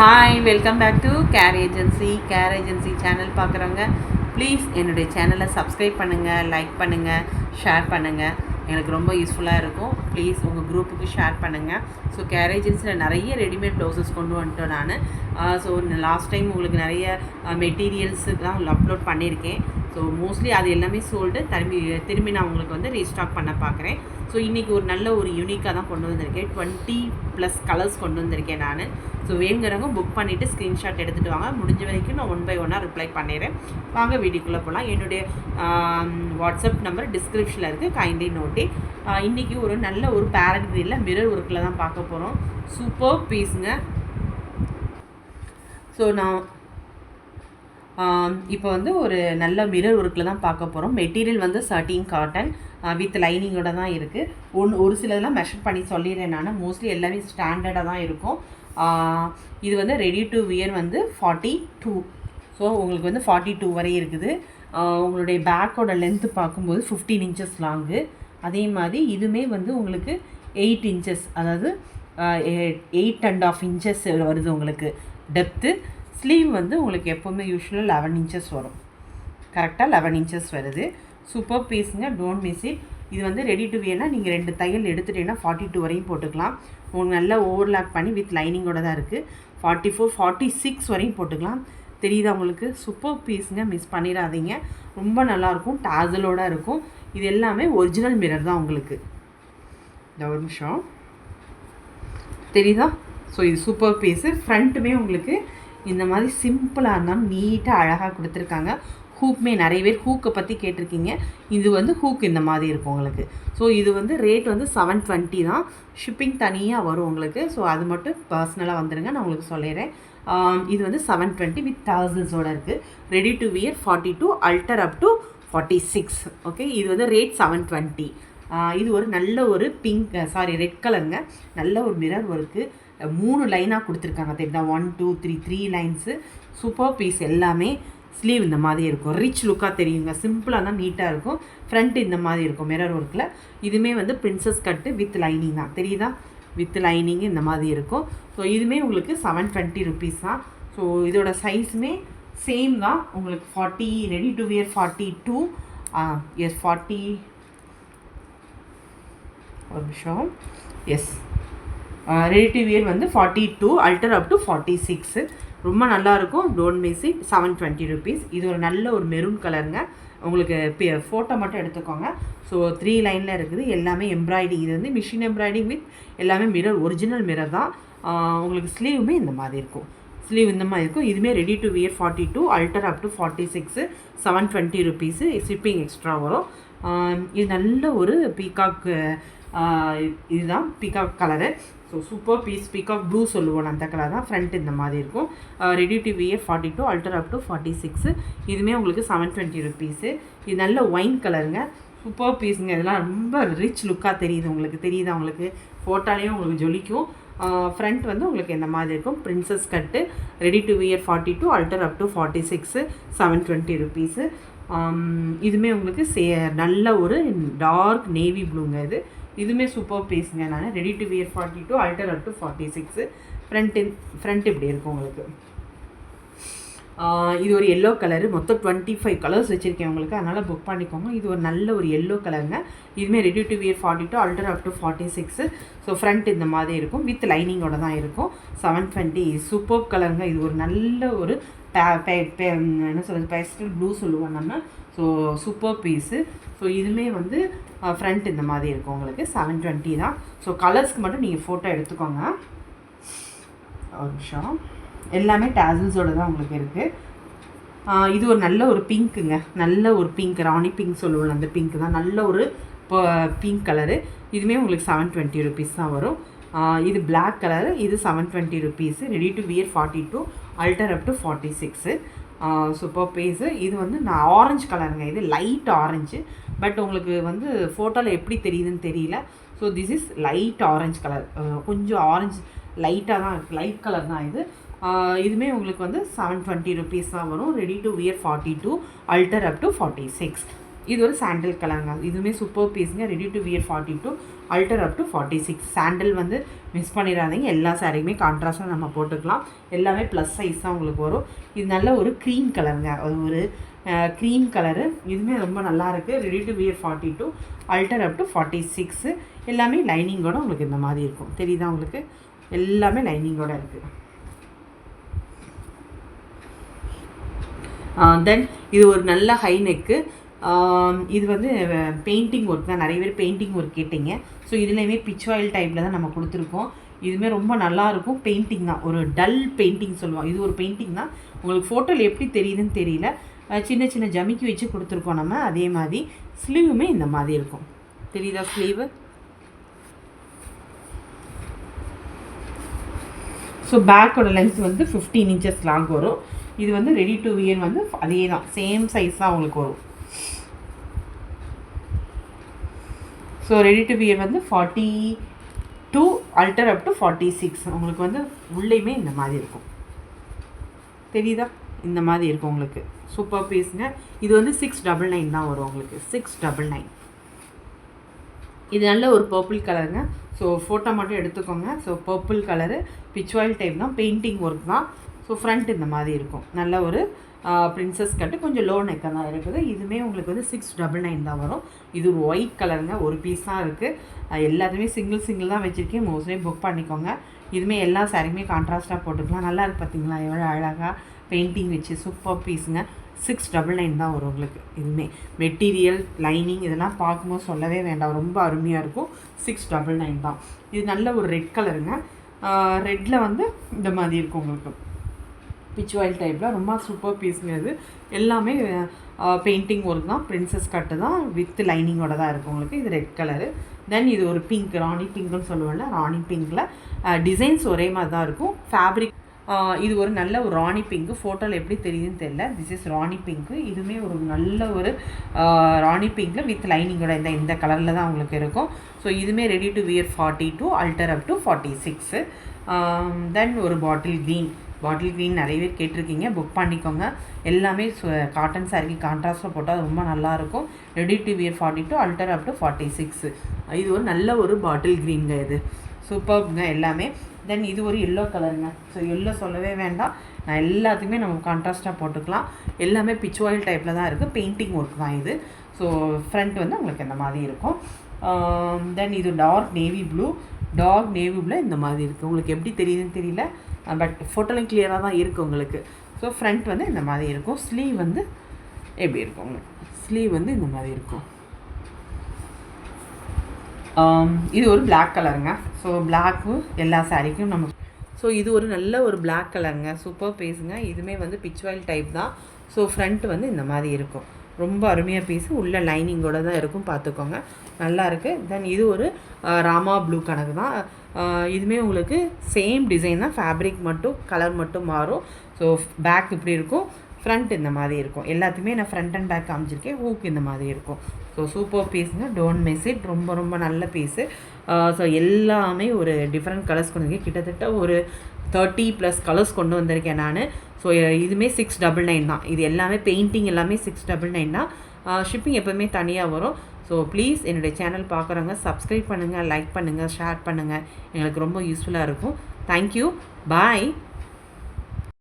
Hi, welcome back to care agency channel பார்க்குறவங்க please என்னுடைய சேனலை சப்ஸ்கிரைப் பண்ணுங்கள், லைக் பண்ணுங்கள், ஷேர் பண்ணுங்கள். எனக்கு ரொம்ப யூஸ்ஃபுல்லாக இருக்கும். ப்ளீஸ் உங்கள் குரூப்புக்கு ஷேர் பண்ணுங்கள். ஸோ கேர் ஏஜென்சியில் நிறைய ரெடிமேட் ப்ளவுசஸ் கொண்டு வந்துட்டோம் நான். ஸோ லாஸ்ட் டைம் உங்களுக்கு நிறைய மெட்டீரியல்ஸுக்கெலாம் அப்லோட் பண்ணியிருக்கேன். ஸோ மோஸ்ட்லி அது எல்லாமே சோல்டு. திரும்பி நான் உங்களுக்கு வந்து ரீஸ்டாக் பண்ண பார்க்குறேன். ஸோ இன்றைக்கி ஒரு நல்ல ஒரு யூனிக்காக தான் கொண்டு வந்திருக்கேன். 20+ கலர்ஸ் கொண்டு வந்திருக்கேன் நான். ஸோ வேணுங்கிறவங்க புக் பண்ணிவிட்டு ஸ்க்ரீன்ஷாட் எடுத்துகிட்டு வாங்க. முடிஞ்ச வரைக்கும் நான் 1 by 1 ரிப்ளை பண்ணிடுறேன். வாங்க வீடியோக்குள்ளே போகலாம். என்னுடைய வாட்ஸ்அப் நம்பர் டிஸ்கிரிப்ஷனில் இருக்குது, கைண்ட்லி நோட்டே. இன்றைக்கி ஒரு நல்ல ஒரு பேரட் க்ரீனில் மிரர் ஒர்க்கில் தான் பார்க்க போகிறோம். சூப்பர் பீஸுங்க. ஸோ நான் இப்போ வந்து ஒரு நல்ல மிரர் ஒர்க்கில் தான் பார்க்க போகிறோம். மெட்டீரியல் வந்து சர்டின் காட்டன் வித் லைனிங்கோட தான் இருக்குது. ஒரு சிலதெல்லாம் மெஷர் பண்ணி சொல்லிடுறேன் நான். மோஸ்ட்லி எல்லாமே ஸ்டாண்டர்டாக தான் இருக்கும். இது வந்து ரெடி டு வியர் வந்து 42. ஸோ உங்களுக்கு வந்து 42 வரை இருக்குது. உங்களுடைய பேக்கோட லென்த்து பார்க்கும்போது 15 inches லாங்கு. அதே மாதிரி இதுவுமே வந்து உங்களுக்கு 8 inches, அதாவது 8.5 inches வருது உங்களுக்கு டெப்த்து. ஸ்லீவ் வந்து உங்களுக்கு எப்போவுமே யூஸ்வலாக 11 inches வரும். கரெக்டாக 11 inches வருது. சூப்பர் பீஸுங்க, டோன்ட் மிஸ் இட். இது வந்து ரெடி டு வியர்னால் நீங்கள் 2 தையல் எடுத்துகிட்டீங்கன்னா 42 வரையும் போட்டுக்கலாம். உங்களுக்கு நல்லா ஓவர்லாக் பண்ணி வித் லைனிங்கோட தான் இருக்குது. 44, 46 வரையும் போட்டுக்கலாம். தெரியுதா உங்களுக்கு? சூப்பர் பீஸுங்க, மிஸ் பண்ணிடாதீங்க. ரொம்ப நல்லாயிருக்கும், டாசலோடு இருக்கும். இது எல்லாமே ஒரிஜினல் மிரர் தான் உங்களுக்கு. இந்த ஒரு நிமிஷம் தெரியுதா? ஸோ இது சூப்பர் பீஸு. ஃப்ரண்ட்டுமே உங்களுக்கு இந்த மாதிரி சிம்பிளாக இருந்தாலும் நீட்டாக அழகாக கொடுத்துருக்காங்க. ஹூக்குமே நிறைய பேர் ஹூக்கை பற்றி கேட்டிருக்கீங்க. இது வந்து ஹூக் இந்த மாதிரி இருக்கும் உங்களுக்கு. ஸோ இது வந்து ரேட் வந்து 720 தான். ஷிப்பிங் தனியாக வரும் உங்களுக்கு. ஸோ அது மட்டும் பர்சனலாக வந்துடுங்க, நான் உங்களுக்கு சொல்லிடுறேன். இது வந்து 720 வித் டாசல்ஸோடு இருக்குது. Ready to wear 42, alter up to 46. Okay, இது வந்து ரேட் 720. இது ஒரு நல்ல ஒரு ரெட் கலருங்க. நல்ல ஒரு மிரர் ஒர்க்கு. 3 லைனாக கொடுத்துருக்காங்க. தெரியுதா? 1 2 3 லைன்ஸு. சூப்பர் பீஸ் எல்லாமே. ஸ்லீவ் இந்த மாதிரி இருக்கும். ரிச் லுக்காக தெரியுங்க. சிம்பிளாக தான் நீட்டாக இருக்கும். ஃப்ரண்ட் இந்த மாதிரி இருக்கும் மிரர் ஒர்க்கில். இதுவுமே வந்து பிரின்சஸ் கட்டு வித் லைனிங் தான். தெரியுதா? வித் லைனிங் இந்த மாதிரி இருக்கும். ஸோ இதுவுமே உங்களுக்கு 720 rupees தான். ஸோ இதோட சைஸுமே சேம் தான் உங்களுக்கு. 40 ரெடி டு வியர் 42. எஸ் 40 ஒரு நிமிஷம். எஸ் ரெடி டு வியர் வந்து 42, அல்டர் அப் டு 46. ரொம்ப நல்லாயிருக்கும். Don't miss it. 720 rupees. இது ஒரு நல்ல ஒரு மெரூன் கலருங்க. உங்களுக்கு ஃபோட்டோ மட்டும் எடுத்துக்கோங்க. ஸோ 3 லைனில் இருக்குது. எல்லாமே எம்ப்ராய்டிங். இது வந்து மிஷின் எம்ப்ராய்டிங் வித் எல்லாமே மிரர், ஒரிஜினல் மிரர் தான். உங்களுக்கு ஸ்லீவுமே இந்த மாதிரி இருக்கும். ஸ்லீவ் இந்த மாதிரி இருக்கும். இதுவுமே ready to wear 42, alter up to 46. 720 rupees. Shipping extra வரும். இது நல்ல ஒரு பீகாக், இதுதான் peacock colour. So super piece. Peacock blue சொல்லுவோம், அந்த கலர் தான். ஃப்ரண்ட் இந்த மாதிரி இருக்கும். Ready to wear 42, alter up to 46. இதுவுமே உங்களுக்கு 720 rupees. இது நல்ல ஒயின் கலருங்க. சூப்பர் பீஸுங்க. இதெல்லாம் ரொம்ப ரிச் லுக்காக தெரியுது உங்களுக்கு. தெரியுதா உங்களுக்கு? ஃபோட்டோலேயும் உங்களுக்கு ஜொலிக்கும். ஃப்ரண்ட் வந்து உங்களுக்கு இந்த மாதிரி இருக்கும். Princess cut. Ready to wear 42, alter up to 46. 720 rupees. இதுவுமே உங்களுக்கு நல்ல ஒரு டார்க் நேவி ப்ளூங்க. இதுவுமே சூப்பர் பீஸுங்க. நான் ready to wear 42, alter up to 46. Front இப்படி இருக்கும் உங்களுக்கு. இது ஒரு எல்லோ கலரு. மொத்தம் 25 கலர்ஸ் வச்சுருக்கேன் உங்களுக்கு, அதனால் புக் பண்ணிக்கோங்க. இது ஒரு நல்ல ஒரு எல்லோ கலருங்க. இதுவுமே ready to wear 42, alter up to 46. So front இந்த மாதிரி இருக்கும். வித் லைனிங்கோட தான் இருக்கும். 720. சூப்பர் கலருங்க. இது ஒரு நல்ல ஒரு என்ன சொல்கிறது, பேஸ்டல் ப்ளூ சொல்லுவோம் நம்ம. So super piece. ஸோ இதுவுமே வந்து ஃப்ரண்ட் இந்த மாதிரி இருக்கும் உங்களுக்கு. 720 தான். ஸோ கலர்ஸ்க்கு மட்டும் நீங்கள் ஃபோட்டோ எடுத்துக்கோங்க. ஒரு நிமிஷம். எல்லாமே டாசல்ஸோடு தான் உங்களுக்கு இருக்குது. இது ஒரு நல்ல ஒரு பிங்க்குங்க. நல்ல ஒரு பிங்க், ராணி பிங்க் சொல்லுவோம், அந்த பிங்க் தான். நல்ல ஒரு பிங்க் கலரு. இதுவுமே உங்களுக்கு 720 rupees தான் வரும். இது பிளாக் கலரு. இது 720 rupees. Ready to wear 42, alter up to 46. Super piece. இது வந்து நான் ஆரஞ்சு கலருங்க. இது லைட் ஆரஞ்சு. பட் உங்களுக்கு வந்து ஃபோட்டோவில் எப்படி தெரியுதுன்னு தெரியல. So this is light orange colour. கொஞ்சம் ஆரஞ்சு லைட்டாக தான் இருக்குது. லைட் கலர் தான் இது. இதுவுமே உங்களுக்கு வந்து 720 rupees தான் வரும். Ready to wear 42, alter up to 46. இது ஒரு சாண்டில் கலருங்க. இதுவுமே சூப்பர் பீஸுங்க. Ready to wear 42 alter up to 46. Sandal வந்து மிஸ் பண்ணிடாதீங்க. எல்லா சாரியுமே கான்ட்ராஸ்ட்டாக நம்ம போட்டுக்கலாம். எல்லாமே ப்ளஸ் சைஸ் தான் உங்களுக்கு வரும். இது நல்ல ஒரு க்ரீம் கலருங்க. அது ஒரு க்ரீம் கலரு. இதுவுமே ரொம்ப நல்லாயிருக்கு. Ready to wear 42 alter up to 46. எல்லாமே லைனிங்கோட உங்களுக்கு இந்த மாதிரி இருக்கும். தெரியுதா உங்களுக்கு? எல்லாமே லைனிங்கோட இருக்குது. தென் இது ஒரு நல்ல ஹை நெக்கு. இது வந்து பெயிண்டிங் ஒர்க் தான். நிறைய பேர் பெயிண்டிங் ஒர்க் கேட்டிங்க. ஸோ இதுலேயுமே பிச் ஆயில் டைப்பில் தான் நம்ம கொடுத்துருக்கோம். இதுவுமே ரொம்ப நல்லாயிருக்கும். பெயிண்டிங் தான், ஒரு டல் பெயிண்டிங் சொல்லுவோம். இது ஒரு பெயிண்டிங் தான். உங்களுக்கு ஃபோட்டோவில் எப்படி தெரியுதுன்னு தெரியல. சின்ன சின்ன ஜமிக்கி வச்சு கொடுத்துருக்கோம் நம்ம. அதே மாதிரி ஸ்லீவுமே இந்த மாதிரி இருக்கும். தெரியுதா ஸ்லீவு? ஸோ பேக்கோட லென்த் வந்து 15 இன்ச்சஸ் லாங் வரும். இது வந்து ரெடி டு வியர் வந்து அதே தான், சேம் சைஸ் தான் உங்களுக்கு வரும். ஸோ ரெடி டு வியர் வந்து 42 அல்டர் அப் டு 46. உங்களுக்கு வந்து உள்ளேயுமே இந்த மாதிரி இருக்கும். தெரியுதா? இந்த மாதிரி இருக்கும் உங்களுக்கு. சூப்பர் பீஸுங்க. இது வந்து 699 தான் வரும் உங்களுக்கு. 699. இது நல்ல ஒரு பர்பிள் கலருங்க. ஸோ ஃபோட்டோ மட்டும் எடுத்துக்கோங்க. ஸோ பர்பிள் கலரு பிச்வாயில் டைப் தான், பெயிண்டிங் ஒர்க் தான். ஸோ ஃப்ரண்ட் இந்த மாதிரி இருக்கும். நல்ல ஒரு பிரின்சஸ் கட்டு, கொஞ்சம் லோ நெக்காக தான் இருக்குது. இதுவுமே உங்களுக்கு வந்து 699 தான் வரும். இது ஒரு ஒயிட் கலருங்க. ஒரு பீஸ் தான் இருக்குது. எல்லாத்துமே சிங்கிள் தான் வச்சுருக்கேன். மோஸ்ட்லி புக் பண்ணிக்கோங்க. இதுவுமே எல்லா சாரியுமே கான்ட்ராஸ்ட்டாக போட்டுக்கலாம். நல்லா இருக்குது பார்த்தீங்களா? எவ்வளோ அழகாக பெயிண்டிங் வச்சு சூப்பர் பீஸுங்க. 699 தான் வரும் உங்களுக்கு. இதுவுமே மெட்டீரியல், லைனிங் இதெல்லாம் பார்க்கும்போது சொல்லவே வேண்டாம். ரொம்ப அருமையாக இருக்கும். 699 தான். இது நல்ல ஒரு ரெட் கலருங்க. ரெட்டில் வந்து இந்த மாதிரி இருக்கும் உங்களுக்கு. பிச் ஆயில் டைப்பில் ரொம்ப சூப்பர் பீஸுங்க. இது எல்லாமே பெயிண்டிங் ஒர்க் தான். பிரின்சஸ் கட்டு தான், வித் லைனிங்கோட தான் இருக்கும் உங்களுக்கு. இது ரெட் கலரு. தென் இது ஒரு பிங்க், ராணி பிங்க்குன்னு சொல்லுவோம்ல, ராணி பிங்க்கில் டிசைன்ஸ் ஒரே மாதிரி தான் இருக்கும். ஃபேப்ரிக் இது ஒரு நல்ல ஒரு ராணி பிங்க்கு. ஃபோட்டோவில் எப்படி தெரியுதுன்னு தெரியல. This is Rani pink. இதுவுமே ஒரு நல்ல ஒரு ராணி பிங்க்கில் வித் லைனிங்கோட இந்த கலரில் தான் உங்களுக்கு இருக்கும். ஸோ இதுவுமே ready to wear 42 alter up to 46. தென் ஒரு பாட்டில் க்ரீன் நிறைய பேர் கேட்டிருக்கீங்க. புக் பண்ணிக்கோங்க. எல்லாமே காட்டன் சாரிக்கு கான்ட்ராஸ்ட்டில் போட்டால் ரொம்ப நல்லாயிருக்கும். Ready to wear 42 alter up to 46. இது ஒரு நல்ல ஒரு பாட்டில் க்ரீனுங்க. இது சூப்பர்ங்க எல்லாமே. தென் இது ஒரு எல்லோ கலருங்க. ஸோ எல்லோ சொல்லவே வேண்டாம். நான் எல்லாத்துக்குமே நம்ம கான்ட்ராஸ்ட்டாக போட்டுக்கலாம். எல்லாமே பிச் ஆயில் டைப்பில் தான் இருக்குது. பெயிண்டிங் ஒர்க் தான் இது. ஸோ ஃப்ரண்ட் வந்து உங்களுக்கு இந்த மாதிரி இருக்கும். தென் இது டார்க் நேவி ப்ளூ இந்த மாதிரி இருக்குது. உங்களுக்கு எப்படி தெரியுதுன்னு தெரியல, பட் ஃபோட்டோலாம் கிளியராக தான் இருக்குது உங்களுக்கு. ஸோ ஃப்ரண்ட் வந்து இந்த மாதிரி இருக்கும். ஸ்லீவ் வந்து எப்படி இருக்கும் உங்களுக்கு? ஸ்லீவ் வந்து இந்த மாதிரி இருக்கும். இது ஒரு பிளாக் கலருங்க. ஸோ பிளாக்கு எல்லா சாரிக்கும் நம்ம. ஸோ இது ஒரு நல்ல ஒரு பிளாக் கலருங்க. சூப்பர் பீஸுங்க. இதுவுமே வந்து பிச் ஆயில் டைப் தான். ஸோ ஃப்ரண்ட் வந்து இந்த மாதிரி இருக்கும். ரொம்ப அருமையாக பீஸு. உள்ள லைனிங்கோட தான் இருக்கும். பார்த்துக்கோங்க, நல்லா இருக்குது. தென் இது ஒரு ராமா ப்ளூ கணக்கு தான். இதுவுமே உங்களுக்கு சேம் டிசைன் தான். ஃபேப்ரிக் மட்டும் கலர் மட்டும் மாறும். ஸோ பேக் இப்படி இருக்கும், ஃப்ரண்ட் இந்த மாதிரி இருக்கும். எல்லாத்துக்குமே நான் ஃப்ரண்ட் அண்ட் பேக் காமிச்சிருக்கேன். ஹூக் இந்த மாதிரி இருக்கும். ஸோ சூப்பர் பீஸுங்க. Don't miss it. ரொம்ப ரொம்ப நல்ல பீஸு. ஸோ எல்லாமே ஒரு டிஃப்ரெண்ட் கலர்ஸ் கொண்டு வந்திருக்கேன். கிட்டத்தட்ட ஒரு 30+ கலர்ஸ் கொண்டு வந்திருக்கேன் நான். ஸோ இதுவுமே 699 தான். இது எல்லாமே பெயிண்டிங் எல்லாமே 699 தான். ஷிப்பிங் எப்போவுமே தனியாக வரும். ஸோ ப்ளீஸ் என்னுடைய சேனல் பார்க்குறவங்க சப்ஸ்கிரைப் பண்ணுங்கள், லைக் பண்ணுங்கள், ஷேர் பண்ணுங்கள். எங்களுக்கு ரொம்ப யூஸ்ஃபுல்லாக இருக்கும். தேங்க்யூ. பாய்.